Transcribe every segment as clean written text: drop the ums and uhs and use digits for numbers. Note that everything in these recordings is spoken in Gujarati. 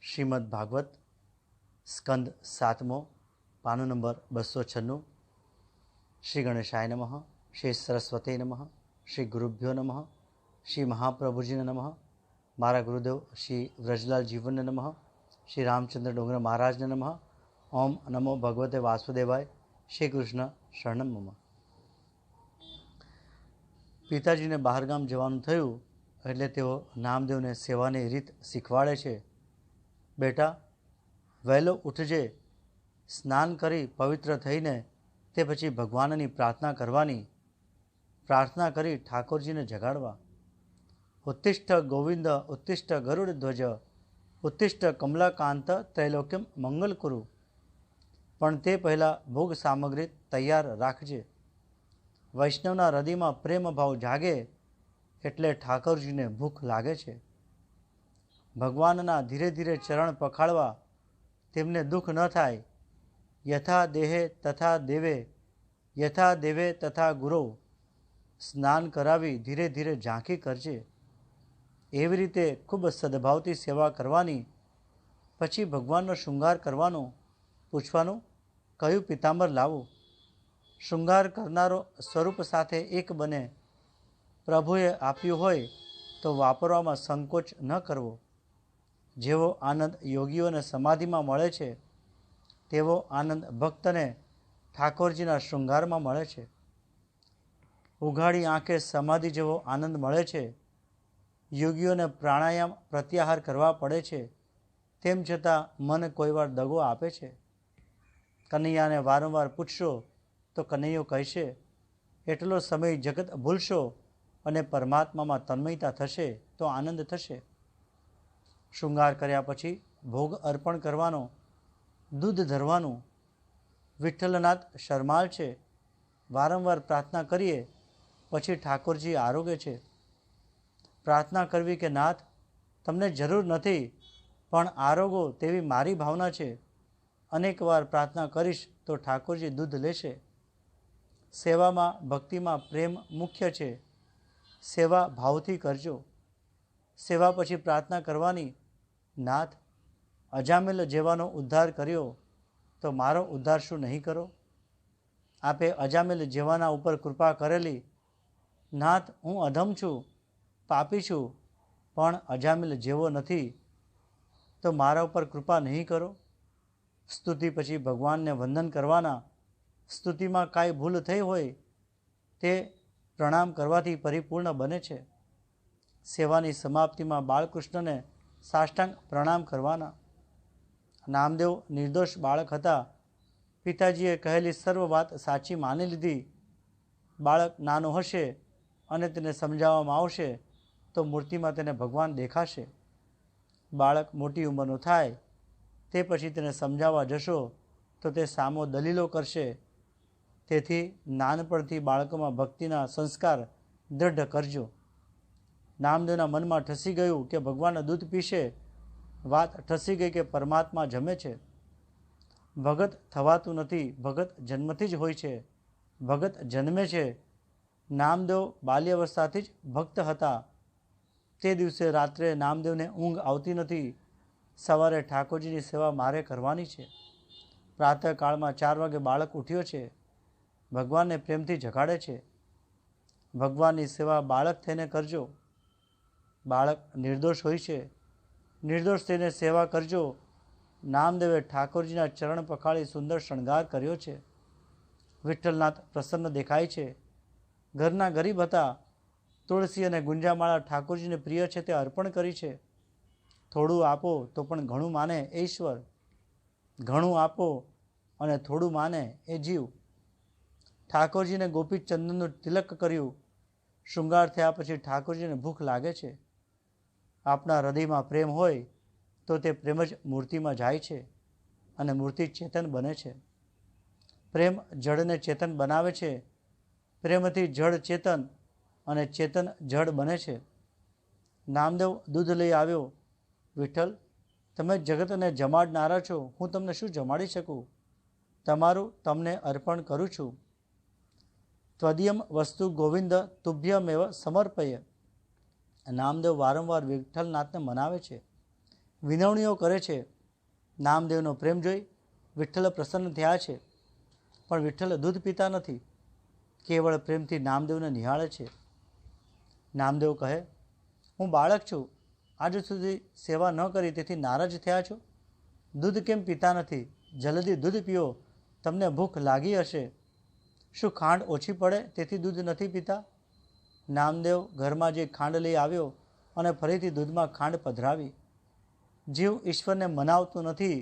श्रीमद् भागवत स्कंद 7मो पानो नंबर 296। श्री गणेशाय नमः। श्री सरस्वती नमः। श्री गुरुभ्यो नमः। श्री महाप्रभुजी ने नमः। मारा गुरुदेव श्री व्रजलाल जीवन ने नमः। श्री रामचंद्र डोंगर महाराज ने नमः। ओम नमो भगवते वासुदेवाय। श्री कृष्ण शरणम मम। पिताजी ने बहारगाम जवानुं थयुं एटले तेओ नामदेवने सेवानी रीत शीखवाड़े छे। बेटा वहेलो उठजे, स्नान करी पवित्र थईने ते पछी भगवाननी प्रार्थना करवानी। प्रार्थना करी ठाकुरजीने जगाड़वा। उत्तिष्ठ गोविंद उत्तिष्ठ गरुड़ ध्वज उत्तिष्ठ कमलाकांत त्रैलोक्यम मंगल कुरु। पण ते पहला भोग सामग्री तैयार राखजे। वैष्णवना हृदयमां प्रेम भाव जागे एटले ठाकुरजीने भूख लागे छे। भगवानना धीरे धीरे चरण पखाड़वा, तेमने दुख न थाय। यथा देहे तथा देवे, यथा देवे तथा गुरो। स्नान करावी धीरे धीरे झांकी करजे। एवी रीते खूब सद्भावथी सेवा करवानी। पछी भगवाननो शृंगार करवानो। पूछवानुं कयुं पीतांबर लावुं। शृंगार करनारो स्वरूप साथे एक बने। प्रभुए आप्युं होय तो वापरवामां संकोच न करवो। जेवो आनंद योगीओने समाधिमां मळे छे तेवो आनंद भक्तने ठाकोरजीना शृंगारमां मळे छे। उघाड़ी आंखे समाधि जेवो आनंद मळे छे। योगीओने प्राणायाम प्रत्याहार करवा पड़े छे, तेम छतां मन कोईवार दगो आपे छे। कन्हैयाने वारंवार पूछशो तो कन्हैयो कहेशे, एटलो समय जगत भूलशो अने परमात्मामां तन्मयता थशे तो आनंद थशे। शृंगार कर्या पछी भोग अर्पण करवानो, दूध धरवानुं। विठ्ठलनाथ शरमाळ छे। वारंवार प्रार्थना करीए पछी ठाकुरजी आरोगे छे। प्रार्थना करवी के नाथ तमने जरूर नथी पण आरोगो तेवी मारी भावना छे। अनेक वार प्रार्थना करीश तो ठाकुरजी दूध लेशे। सेवामां भक्तिमां प्रेम मुख्य छे। सेवा भावथी करजो। सेवा पछी प्रार्थना करवानी, नाथ अजामिल जेवानो उद्धार कर्यो तो मारो उद्धार शुं नहीं करो। आपे अजामिल जेवाना उपर कृपा करेली। नाथ हूँ अधम छूँ, पापी छूँ, पण अजामिल जेवो नथी तो मारा उपर कृपा नहीं करो। स्तुति पछी भगवान ने वंदन करवाना। स्तुति में काई भूल थई होय ते प्रणाम करवाथी परिपूर्ण बने छे। सेवानी समाप्ति में बाळकृष्ण ने साष्टांग प्रणाम करवाना। नामदेव निर्दोष बाळक हता। पिताजीए कहेली सर्व बात साची मानी लीधी। बाळक नानो हशे अने तेने समजाववामां आवशे तो मूर्ति में तेने भगवान देखाशे। बाळक मोटी उंमरनो थाय ते पछी तेने समजाववा जशो तो ते सामो दलीलो करशे। तेथी नानपणथी बाळकोमां भक्तिना संस्कार दृढ़ करजो। नामदेवना मन में ठसी गयुं के भगवान दूध पीशे। वात ठसी गई के परमात्मा जमे छे। भगत थवातुं नथी, भगत जन्मथी ज होय छे। भगत जन्मे छे। नामदेव बाल्यावस्थाथी ज भक्त हता। ते दिवसे रात्रे नामदेवने ऊँघ आवती नथी। सवारे ठाकोरजीनी सेवा मारे करवानी छे। प्रातः काल में 4 वागे बाळक उठ्यो छे। भगवानने प्रेमथी जगाड़े छे। भगवाननी सेवा बाळक थईने करजो। बाळक निर्दोष होय छे। निर्दोष थईने सेवा करजो। नामदेवे ठाकोरजीना चरण पखाड़ी सुंदर शणगार कर्यो छे। विठ्ठलनाथ प्रसन्न देखाय छे। घरना गरीब हता। तुलसी अने गुंजामाळा ठाकोरजीने प्रिय छे ते अर्पण करी छे। थोड़ुं आपो तो पण घणुं माने ए ईश्वर। घणुं आपो अने थोड़ुं माने ए जीव। ठाकोरजीने गोपी चंदननुं तिलक कर्युं। शृंगार थया पछी ठाकोरजीने भूख लागे छे। आपना हृदयमां प्रेम होय तो ते प्रेम ज मूर्तिमां जाय छे अने मूर्ति चेतन बने छे। प्रेम जड़ने चेतन बनावे छे। प्रेमथी जड़ चेतन अने चेतन जड़ बने छे। नामदेव दूध लई आव्यो। विठ्ठल तमे जगतने जमाडनारा छो, हूँ तमने शुं जमाड़ी शकूँ। तमारुं तमने अर्पण करूँ छूं। त्वदीयम वस्तु गोविंद तुभ्यमेव समर्पय। नामदेव वारंवार विठ्ठलनाथने मनावे छे। વિનવણીઓ કરે છે. નામદેવનો પ્રેમ જોઈ વિઠ્ઠલ પ્રસન્ન થયા છે, પણ વિઠ્ઠલ દૂધ પીતા નથી, કેવળ પ્રેમથી નામદેવને નિહાળે છે. નામદેવ કહે, હું બાળક છું, આજ સુધી સેવા ન કરી તેથી નારાજ થયા છો? દૂધ કેમ પીતા નથી? જલ્દી દૂધ પીઓ, તમને ભૂખ લાગી હશે. શું ખાંડ ઓછી પડે તેથી દૂધ નથી પીતા? નામદેવ ઘરમાં જે ખાંડ લઈ આવ્યો અને ફરીથી દૂધમાં ખાંડ પધરાવી. જીવ ઈશ્વરને મનાવતું નથી,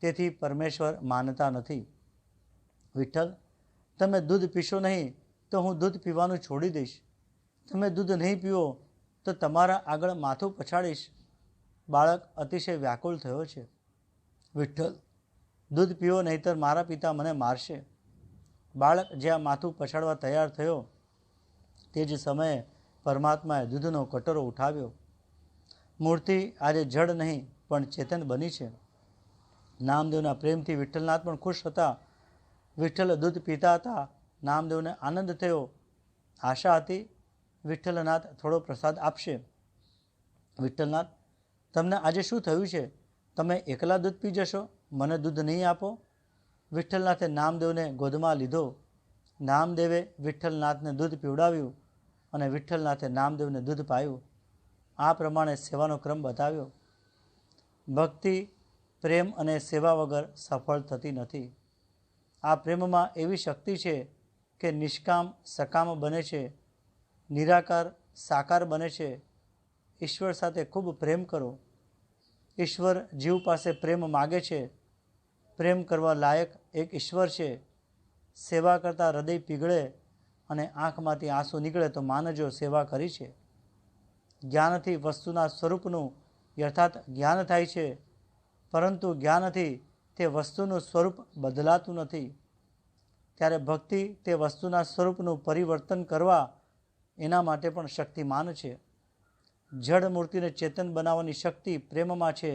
તેથી પરમેશ્વર માનતા નથી. વિઠ્ઠલ, તમે દૂધ પીશો નહીં તો હું દૂધ પીવાનું છોડી દઈશ. તમે દૂધ નહીં પીવો તો તમારા આગળ માથું પછાડીશ. બાળક અતિશય વ્યાકુળ થયો છે. વિઠ્ઠલ, દૂધ પીવો નહીંતર મારા પિતા મને મારશે. બાળક જ્યાં માથું પછાડવા તૈયાર થયો તે જ સમયે પરમાત્માએ દૂધનો કટોરો ઉઠાવ્યો. મૂર્તિ આજે જડ નહીં પણ ચેતન બની છે. નામદેવના પ્રેમથી વિઠ્ઠલનાથ પણ ખુશ હતા. વિઠ્ઠલ દૂધ પીતા હતા. નામદેવને આનંદ થયો. આશા હતી વિઠ્ઠલનાથ થોડો પ્રસાદ આપશે. વિઠ્ઠલનાથ, તમને આજે શું થયું છે? તમે એકલા દૂધ પી જશો, મને દૂધ નહીં આપો? વિઠ્ઠલનાથે નામદેવને ગોદમાં લીધો. નામદેવે વિઠ્ઠલનાથને દૂધ પીવડાવ્યું અને વિઠ્ઠલનાથે નામદેવને દૂધ પાયું. આ પ્રમાણે સેવાનો ક્રમ બતાવ્યો. ભક્તિ, પ્રેમ અને સેવા વગર સફળ થતી નથી. આ પ્રેમમાં એવી શક્તિ છે કે નિષ્કામ સકામ બને છે, નિરાકાર સાકાર બને છે. ઈશ્વર સાથે ખૂબ પ્રેમ કરો. ઈશ્વર જીવ પાસે પ્રેમ માગે છે. પ્રેમ કરવા લાયક એક ઈશ્વર છે. સેવા કરતાં હૃદય પીગળે અને આંખમાંથી આંસુ નીકળે તો માનજો સેવા કરી છે. જ્ઞાનથી વસ્તુના સ્વરૂપનું યથાર્થ જ્ઞાન થાય છે, પરંતુ જ્ઞાનથી તે વસ્તુનું સ્વરૂપ બદલાતું નથી. ત્યારે ભક્તિ તે વસ્તુના સ્વરૂપનું પરિવર્તન કરવા એના માટે પણ શક્તિમાન છે. જડ મૂર્તિને ચેતન બનાવવાની શક્તિ પ્રેમમાં છે,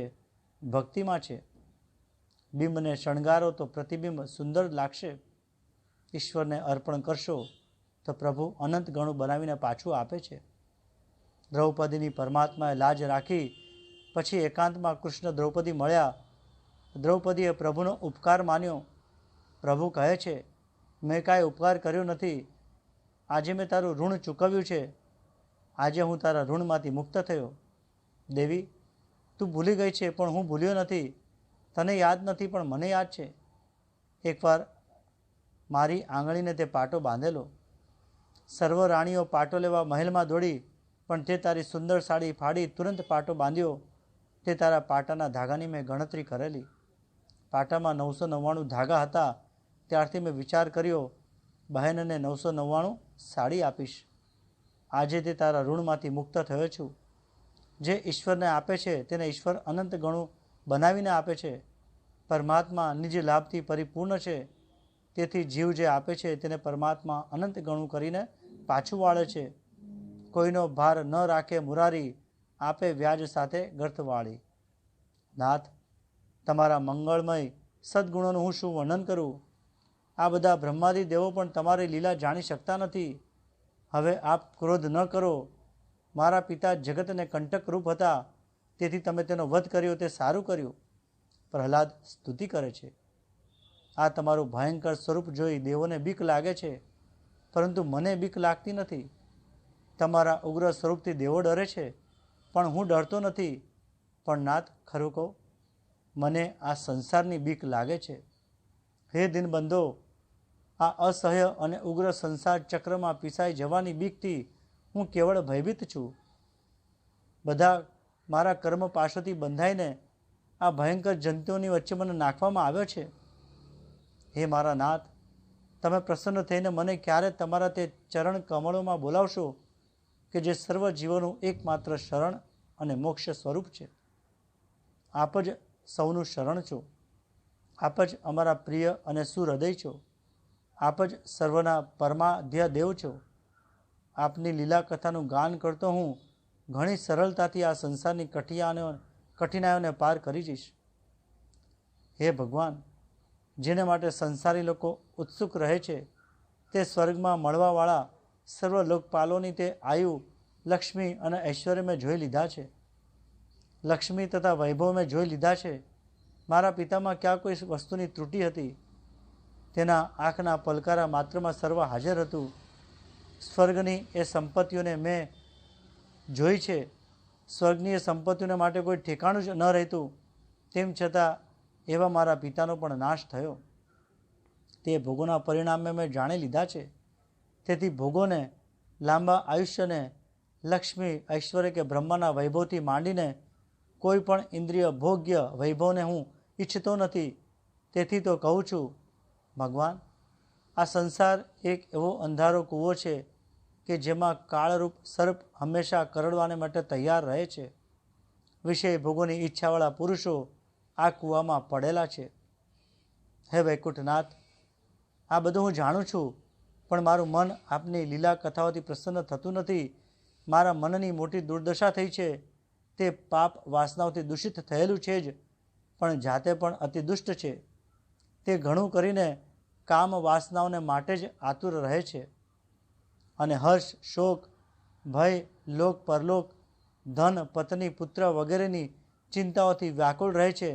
ભક્તિમાં છે. બિંબને શણગારો તો પ્રતિબિંબ સુંદર લાગશે. ઈશ્વરને અર્પણ કરશો તો પ્રભુ અનંત ગણું બનાવીને પાછું આપે છે. દ્રૌપદીની પરમાત્માએ લાજ રાખી. પછી એકાંતમાં કૃષ્ણ દ્રૌપદી મળ્યા. દ્રૌપદીએ પ્રભુનો ઉપકાર માન્યો. પ્રભુ કહે છે, મેં કાંઈ ઉપકાર કર્યો નથી. આજે મેં તારું ઋણ ચૂકવ્યું છે. આજે હું તારા ઋણમાંથી મુક્ત થયો. દેવી, તું ભૂલી ગઈ છે પણ હું ભૂલ્યો નથી. તને યાદ નથી પણ મને યાદ છે. એકવાર મારી આંગળીને તે પાટો બાંધેલો. સર્વ રાણીઓ પાટો લેવા મહેલમાં દોડી, પણ તે તારી સુંદર સાડી ફાડી તુરંત પાટો બાંધ્યો. તે તારા પાટાના ધાગાની મેં ગણતરી કરેલી. પાટામાં 999 ધાગા હતા. ત્યારથી મેં વિચાર કર્યો, બહેનને 999 સાડી આપીશ. આજે તે તારા ઋણમાંથી મુક્ત થયો છું. જે ઈશ્વરને આપે છે તેને ઈશ્વર અનંત ગણું બનાવીને આપે છે. પરમાત્મા નિજ લાભથી પરિપૂર્ણ છે. તેથી જીવ જે આપે છે તેને પરમાત્મા અનંત ગણું કરીને પાછું વાળે છે. કોઈનો ભાર ન રાખે મુરારી, આપે વ્યાજ સાથે ગર્તવાળી. નાથ, તમારા મંગળમય સદગુણોનું હું શું વર્ણન કરું? આ બધા બ્રહ્માદિ દેવો પણ તમારી લીલા જાણી શકતા નથી. હવે આપ ક્રોધ ન કરો. મારા પિતા જગતને કંટકરૂપ હતા, તેથી તમે તેનો વધ કર્યો તે સારું કર્યું. પ્રહલાદ સ્તુતિ કરે છે. આ તમારું ભયંકર સ્વરૂપ જોઈ દેવોને બીક લાગે છે, પરંતુ મને બીક લાગતી નથી. તમારા ઉગ્ર સ્વરૂપથી દેવો ડરે છે, પણ હું ડરતો નથી. પણ નાથ, ખરું કહો, મને આ સંસારની બીક લાગે છે. હે દિનબંધો, આ અસહ્ય અને ઉગ્ર સંસાર ચક્રમાં પીસાઈ જવાની બીકથી હું કેવળ ભયભીત છું. બધા મારા કર્મ પાશોથી બંધાઈને આ ભયંકર જંતુઓની વચ્ચે મને નાખવામાં આવ્યો છે. હે મારા નાથ, તમે પ્રસન્ન થઈને મને ક્યારે તમારા તે ચરણ કમળોમાં બોલાવશો કે જે સર્વ જીવોનું એકમાત્ર શરણ અને મોક્ષ સ્વરૂપ છે. આપ જ સૌનું શરણ છો. આપ જ અમારા પ્રિય અને સુહૃદય છો. આપ જ સર્વના પરમાધ્ય દેવ છો. આપની લીલા કથાનું ગાન કરતો હું ઘણી સરળતાથી આ સંસારની કઠિનાઈઓને પાર કરી જઈશ. હે ભગવાન, જેને માટે સંસારી લોકો ઉત્સુક રહે છે, તે સ્વર્ગમાં મળવાવાળા સર્વ લોકપાલોની તે આયુ, લક્ષ્મી અને ઐશ્વર્ય મેં જોઈ લીધા છે. લક્ષ્મી તથા વૈભવ મેં જોઈ લીધા છે. મારા પિતામાં ક્યાં કોઈ વસ્તુની ત્રુટિ હતી? તેના આંખના પલકારા માત્રમાં સર્વ હાજર હતું. સ્વર્ગની એ સંપત્તિઓને મેં જોઈ છે. સ્વર્ગની એ સંપત્તિઓને માટે કોઈ ઠેકાણું જ ન રહેતું. તેમ છતાં એવા મારા પિતાનો પણ નાશ થયો. તે ભોગોના પરિણામે મેં જાણી લીધા છે. તેથી ભોગોને, લાંબા આયુષ્યને, લક્ષ્મી, ઐશ્વર્ય કે બ્રહ્માના વૈભવથી માંડીને કોઈ પણ ઇન્દ્રિય ભોગ્ય વૈભવને હું ઈચ્છતો નથી. તેથી તો કહું છું, ભગવાન, આ સંસાર એક એવો અંધારો કૂવો છે કે જેમાં કાળરૂપ સર્પ હંમેશા કરડવાને માટે તૈયાર રહે છે. વિષય ભોગોની ઈચ્છાવાળા પુરુષો આ કૂવામાં પડેલા છે. હે વૈકુંઠનાથ, આ બધું હું જાણું છું, પણ મારું મન આપની લીલા કથાઓથી પ્રસન્ન થતું નથી. મારા મનની મોટી દુર્દશા થઈ છે. તે પાપ વાસનાઓથી દૂષિત થયેલું છે જ, પણ જાતે પણ અતિ દુષ્ટ છે. તે ઘણું કરીને કામ વાસનાઓને માટે જ આતુર રહે છે અને હર્ષ, શોક, ભય, લોક પરલોક, ધન, પત્ની, પુત્ર વગેરેની ચિંતાઓથી વ્યાકુળ રહે છે.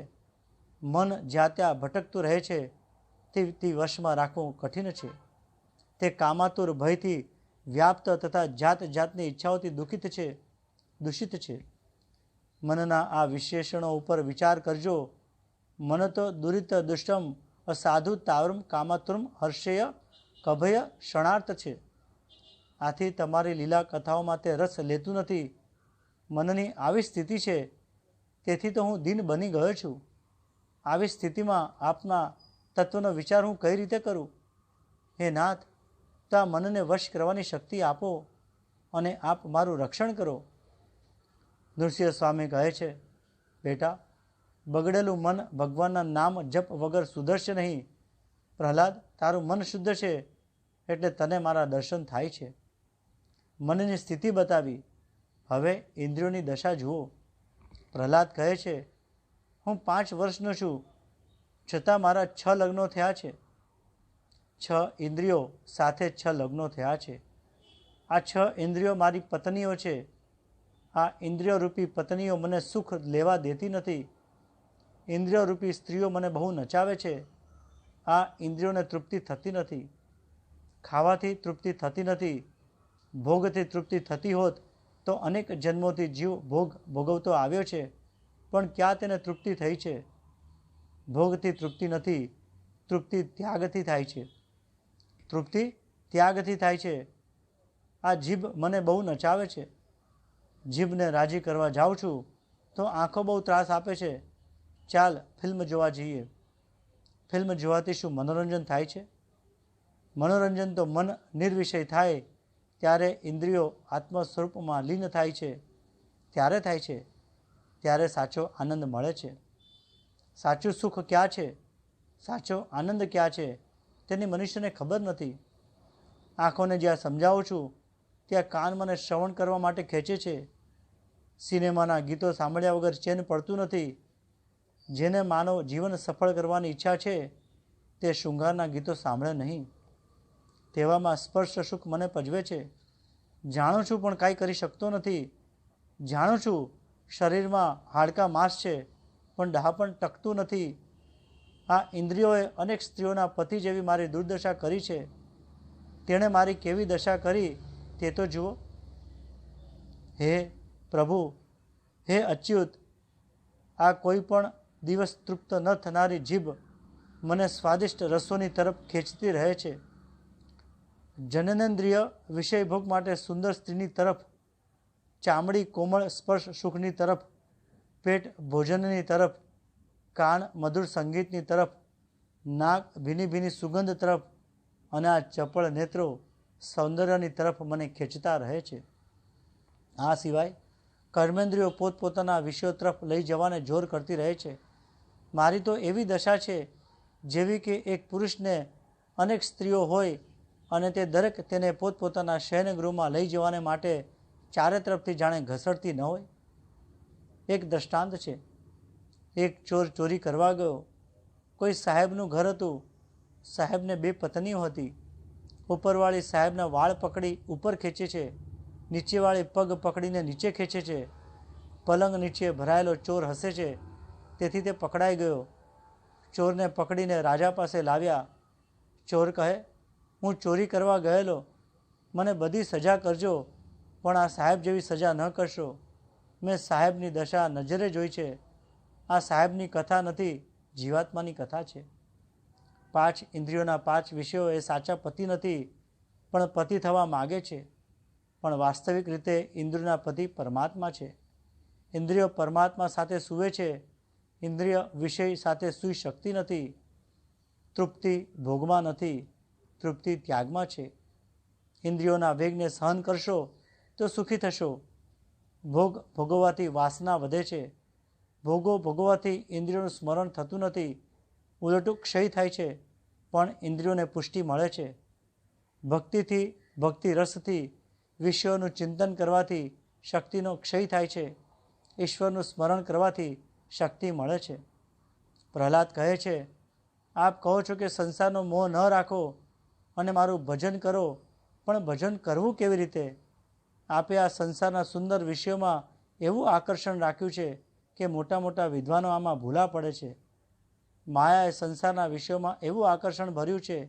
મન જ્યાં ત્યાં ભટકતું રહે છે. તે વશમાં રાખવું કઠિન છે. તે કામાતુર ભયથી વ્યાપ્ત તથા જાત જાતની ઈચ્છાઓથી દૂષિત છે. મનના આ વિશેષણો ઉપર વિચાર કરજો. મન તો દુરિત દુષ્ટમ અસાધુ તાવરમ કામાતુરમ હર્ષેય કભય ક્ષણાર્થ છે. આથી તમારી લીલા કથાઓમાં તે રસ લેતું નથી. મનની આવી સ્થિતિ છે. તેથી તો હું દીન બની ગયો છું. આવી સ્થિતિમાં આપના તત્વનો વિચાર હું કઈ રીતે કરું? હે નાથ, તો આ મનને વશ કરવાની શક્તિ આપો અને આપ મારું રક્ષણ કરો. નૃસિંહ સ્વામી કહે છે, બેટા, બગડેલું મન ભગવાનના નામ જપ વગર સુધરશે નહીં. પ્રહલાદ, તારું મન શુદ્ધ છે એટલે તને મારા દર્શન થાય છે. મનની સ્થિતિ બતાવી. હવે ઇન્દ્રિયોની દશા જુઓ. પ્રહલાદ કહે છે, હું 5 વર્ષનો છું, છતાં મારા 6 લગ્નો થયા છે. 6 ઇન્દ્રિયો સાથે 6 લગ્નો થયા છે. આ 6 ઇન્દ્રિયો મારી પત્નીઓ છે. આ ઇન્દ્રિયો રૂપી પત્નીઓ મને સુખ લેવા દેતી નથી. ઇન્દ્રિયો રૂપી સ્ત્રીઓ મને બહુ નચાવે છે. આ ઇન્દ્રિયોને તૃપ્તિ થતી નથી. ખાવાથી તૃપ્તિ થતી નથી. ભોગથી તૃપ્તિ થતી હોત તો અનેક જન્મોથી જીવ ભોગ ભોગવતો આવ્યો છે, પણ ક્યાં તેને તૃપ્તિ થઈ છે? ભોગથી તૃપ્તિ નથી. તૃપ્તિ ત્યાગથી થાય છે. તૃપ્તિ ત્યાગથી થાય છે. આ જીભ મને બહુ નચાવે છે. જીભને રાજી કરવા જાઉં છું તો આંખો બહુ ત્રાસ આપે છે. ચાલ ફિલ્મ જોવા જઈએ. ફિલ્મ જોવાથી શું મનોરંજન થાય છે? મનોરંજન તો મન નિર્વિષય થાય ત્યારે ઇન્દ્રિયો આત્મ સ્વરૂપમાં લીન થાય છે. ત્યારે થાય છે. ત્યારે સાચો આનંદ મળે છે. સાચું સુખ ક્યાં છે? સાચો આનંદ ક્યાં છે? તેની મનુષ્યને ખબર નથી. આંખોને જ્યાં સમજાવું છું ત્યાં કાન મને શ્રવણ કરવા માટે ખેંચે છે. સિનેમાના ગીતો સાંભળ્યા વગર ચેન પડતું નથી. જેને માનવ જીવન સફળ કરવાની ઈચ્છા છે તે શૃંગારના ગીતો સાંભળે નહીં. તેવામાં સ્પર્શ સુખ મને પજવે છે. જાણું છું પણ કાંઈ કરી શકતો નથી. જાણું છું શરીરમાં હાડકા માંસ છે, પણ ડહાપણ ટકતું નથી. આ ઇન્દ્રિયોએ અનેક સ્ત્રીઓના પતિ જેવી મારી દુર્દશા કરી છે. તેણે મારી કેવી દશા કરી તે તો જુઓ. હે પ્રભુ, હે અચ્યુત, આ કોઈ પણ દિવસ તૃપ્ત ન થનારી જીભ મને સ્વાદિષ્ટ રસોની તરફ ખેંચતી રહે છે. જનનેન્દ્રિય વિષય ભોગ માટે સુંદર સ્ત્રીની તરફ, ચામડી કોમળ સ્પર્શ સુખની તરફ, પેટ ભોજનની તરફ, કાન મધુર સંગીતની તરફ, નાક ભીની ભીની સુગંધ તરફ અને આ ચપળ નેત્રો સૌંદર્યની તરફ મને ખેંચતા રહે છે. આ સિવાય કર્મેન્દ્રિયો પોતપોતાના વિષયો તરફ લઈ જવાને જોર કરતી રહે છે. મારી તો એવી દશા છે જેવી કે એક પુરુષને અનેક સ્ત્રીઓ હોય અને તે દરેક તેને પોતપોતાના શયનગૃહમાં લઈ જવાને માટે ચારે તરફથી જાણે ઘસડતી ન હોય. એક દ્રષ્ટાંત છે. એક ચોર ચોરી કરવા ગયો. કોઈ સાહેબનું ઘર હતું. સાહેબને 2 પત્નીઓ હતી. ઉપરવાળી સાહેબના વાળ પકડી ઉપર ખેંચે છે, નીચેવાળી પગ પકડીને નીચે ખેંચે છે. પલંગ નીચે ભરાયેલો ચોર હસે છે, તેથી તે પકડાઈ ગયો. ચોરને પકડીને રાજા પાસે લાવ્યા. ચોર કહે, હું ચોરી કરવા ગયેલો, મને બધી સજા કરજો, પણ આ સાહેબ જેવી સજા ન કરશો. મેં સાહેબની દશા નજરે જોઈ છે. આ સાહેબની કથા નથી, જીવાત્માની કથા છે. 5 ઇન્દ્રિયોના 5 વિષયો એ સાચા પતિ નથી, પણ પતિ થવા માગે છે. પણ વાસ્તવિક રીતે ઇન્દ્રિયોના પતિ પરમાત્મા છે. ઇન્દ્રિયો પરમાત્મા સાથે સૂવે છે. ઇન્દ્રિય વિષય સાથે સૂઈ શકતી નથી. તૃપ્તિ ભોગમાં નથી, તૃપ્તિ ત્યાગમાં છે. ઇન્દ્રિયોના વેગને સહન કરશો તો સુખી થશો. ભોગ ભોગવવાથી વાસના વધે છે. ભોગો ભોગવવાથી ઇન્દ્રિયોનું સ્મરણ થતું નથી, ઉલટું ક્ષય થાય છે, પણ ઇન્દ્રિયોને પુષ્ટિ મળે છે. ભક્તિથી, ભક્તિ રસથી વિષયોનું ચિંતન કરવાથી શક્તિનો ક્ષય થાય છે. ઈશ્વરનું સ્મરણ કરવાથી શક્તિ મળે છે. પ્રહલાદ કહે છે, આપ કહો છો કે સંસારનો મોહ ન રાખો અને મારું ભજન કરો, પણ ભજન કરવું કેવી રીતે? આપે આ સંસારના સુંદર વિષયોમાં એવું આકર્ષણ રાખ્યું છે કે મોટા મોટા વિદ્વાનો આમાં ભૂલા પડે છે. માયાએ સંસારના વિષયોમાં એવું આકર્ષણ ભર્યું છે,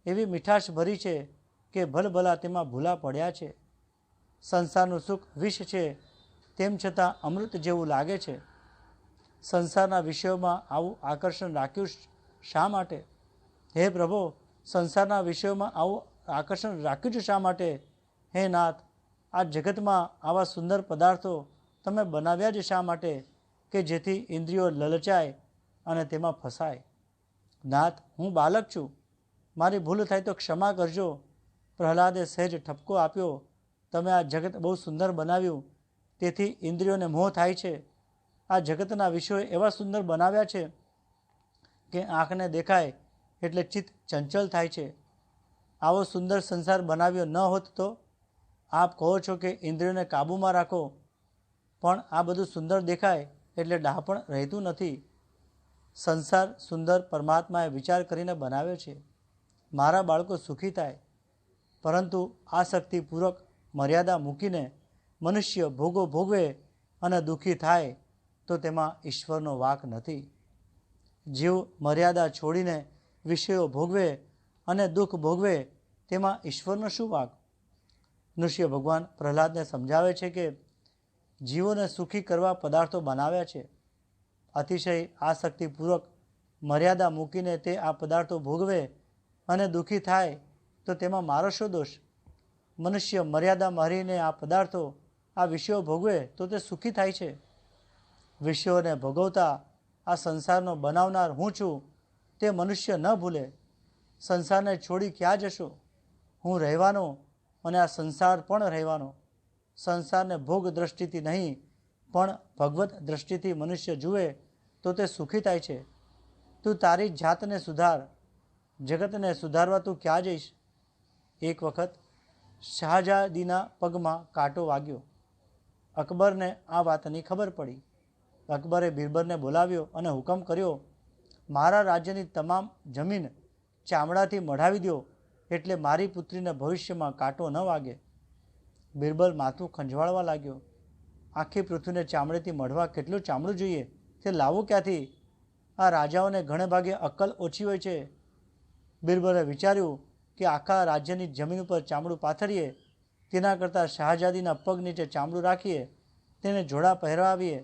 એવી મીઠાશ ભરી છે કે ભલભલા તેમાં ભૂલા પડ્યા છે. સંસારનું સુખ વિષ છે, તેમ છતાં અમૃત જેવું લાગે છે. સંસારના વિષયોમાં આવું આકર્ષણ રાખ્યું શા માટે? હે પ્રભુ, સંસારના વિષયોમાં આવું આકર્ષણ રાખ્યું છે શા માટે? હે નાથ, આ જગતમાં આવા સુંદર પદાર્થો તમે બનાવ્યા જ શા માટે કે જેથી ઇન્દ્રિયો લલચાય અને તેમાં ફસાય? નાથ, હું બાલક છું, મારી ભૂલ થાય તો ક્ષમા કરજો. પ્રહલાદે સહેજ ઠપકો આપ્યો. તમે આ જગત બહુ સુંદર બનાવ્યું, તેથી ઇન્દ્રિયોને મોહ થાય છે. આ જગતના વિષયો એવા સુંદર બનાવ્યા છે કે આંખને દેખાય એટલે ચિત્ત ચંચલ થાય છે. આવો સુંદર સંસાર બનાવ્યો ન હોત તો? આપ કહો છો કે ઇન્દ્રિયોને કાબૂમાં રાખો, પણ આ બધું સુંદર દેખાય એટલે ડહાપણ રહેતું નથી. સંસાર સુંદર પરમાત્માએ વિચાર કરીને બનાવ્યો છે, મારા બાળકો સુખી થાય. પરંતુ આસક્તિપૂર્વક મર્યાદા મૂકીને મનુષ્ય ભોગો ભોગવે અને દુઃખી થાય તો તેમાં ઈશ્વરનો વાંક નથી. જીવ મર્યાદા છોડીને વિષયો ભોગવે અને દુઃખ ભોગવે તેમાં ઈશ્વરનો શું વાંક? નૃસિંહ ભગવાન પ્રહલાદને સમજાવે છે કે જીવોને સુખી કરવા પદાર્થો બનાવ્યા છે. અતિશય આસક્તિપૂર્વક મર્યાદા મૂકીને તે આ પદાર્થો ભોગવે અને દુઃખી થાય તો તેમાં મારો શો દોષ? મનુષ્ય મર્યાદા મારીને આ પદાર્થો, આ વિષયો ભોગવે તો તે સુખી થાય છે. વિષયોને ભોગવતા આ સંસારનો બનાવનાર હું છું, તે મનુષ્ય ન ભૂલે. સંસારને છોડી ક્યાં જશો? હું રહેવાનો અને આ સંસાર પણ રહેવાનો. સંસારને ભોગ દ્રષ્ટિથી નહીં, પણ ભગવત દ્રષ્ટિથી મનુષ્ય જુએ તો તે સુખી થાય છે. તું તારી જાતને સુધાર, જગતને સુધારવા તું ક્યાં જઈશ? એક વખત શાહજાદીના પગમાં કાંટો વાગ્યો. અકબરને આ વાતની ખબર પડી. અકબરે બિરબલને બોલાવ્યો અને હુકમ કર્યો, મારા રાજ્યની તમામ જમીન ચામડાથી મઢાવી દો, એટલે મારી પુત્રીને ભવિષ્યમાં કાંટો ન વાગે. બિરબલ માથું ખંજવાળવા લાગ્યો. આખી પૃથ્વીને ચામડીથી મઢવા કેટલું ચામડું જોઈએ? તે લાવવું ક્યાંથી? આ રાજાઓને ઘણે ભાગે અક્કલ ઓછી હોય છે. બિરબલે વિચાર્યું કે આખા રાજ્યની જમીન ઉપર ચામડું પાથરીએ, તેના કરતાં શાહજાદીના પગ નીચે ચામડું રાખીએ, તેને જોડા પહેરાવીએ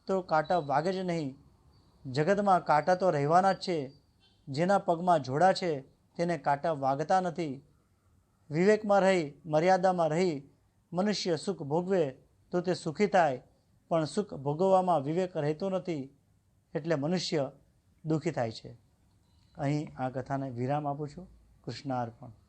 તો કાંટા વાગે જ નહીં. જગતમાં કાંટા તો રહેવાના જ છે. જેના પગમાં જોડા છે તેને કાંટા વાગતા નથી. વિવેકમાં રહી, મર્યાદામાં રહી મનુષ્ય સુખ ભોગવે તો તે સુખી થાય, પણ સુખ ભોગવવામાં વિવેક રહેતો નથી, એટલે મનુષ્ય દુઃખી થાય છે. અહીં આ કથાને વિરામ આપું છું. કૃષ્ણાર્પણ.